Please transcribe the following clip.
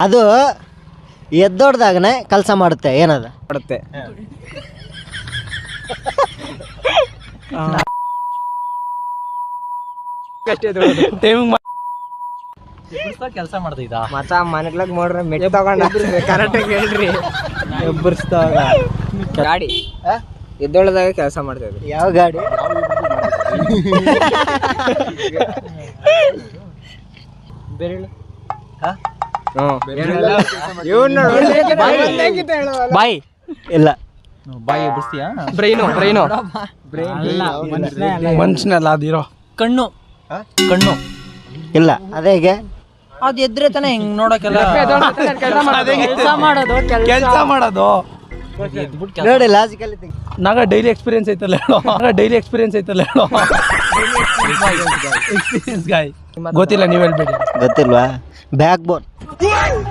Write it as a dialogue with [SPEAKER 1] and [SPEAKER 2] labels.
[SPEAKER 1] ಅದು ಎದ್ದೊಡ್ದಾಗನೆ ಕೆಲಸ ಮಾಡುತ್ತೆ. ಏನದ
[SPEAKER 2] ಮಾಡುತ್ತೆ.
[SPEAKER 3] ಕೆಲಸ ಮಾಡ್ತಿದ್ದ
[SPEAKER 2] ಮತ್ತ ಮನೆಗ್ಲಾಗ ನೋಡ್ರಿ ಮೆಟ್ಟಿ ತಗೊಂಡ ಕರೆಕ್ಟಾಗಿ ಹೇಳ್ರಿ. ಎಬ್ಬರಿಸ್ದಾಗ ಗಾಡಿ ಎದ್ದೊಳದಾಗ ಕೆಲಸ ಮಾಡ್ತಾ ಇದ್ರಿ.
[SPEAKER 1] ಯಾವ ಗಾಡಿ?
[SPEAKER 3] ಬೇರೆ ಬಾಯಿ
[SPEAKER 1] ಇಲ್ಲ.
[SPEAKER 3] ಬಾಯಿ ಎಬ್ಬಿಸ್ತೀಯಾ?
[SPEAKER 2] ಬ್ರೈನು
[SPEAKER 4] ಮನುಷ್ಯನಲ್ಲ ಅದಿರೋ.
[SPEAKER 3] ಕಣ್ಣು ಕಣ್ಣು
[SPEAKER 1] ಇಲ್ಲ. ಅದೇಗೆ
[SPEAKER 3] ಅದು ಎದ್ರೆ ತಾನೆ ಹಿಂಗ್ ನೋಡಕ್ಕೆಲ್ಲ
[SPEAKER 4] ಕೆಲಸ ಮಾಡೋದು
[SPEAKER 1] ನೋಡಿ ಲಾಜಿಕಲ್ಲಿ
[SPEAKER 4] ನಾಗ ಡೈಲಿ ಎಕ್ಸ್ಪೀರಿಯನ್ಸ್ ಐತಲ್ಲ ಹೇಳೋ. ಎಕ್ಸ್ಪೀರಿಯನ್ಸ್ ಗಾಯ್ ಗೊತ್ತಿಲ್ಲ, ನೀವು ಹೇಳ್ಬೇಡಿ.
[SPEAKER 1] ಗೊತ್ತಿಲ್ವಾ? ಬ್ಯಾಕ್ ಬೋನ್.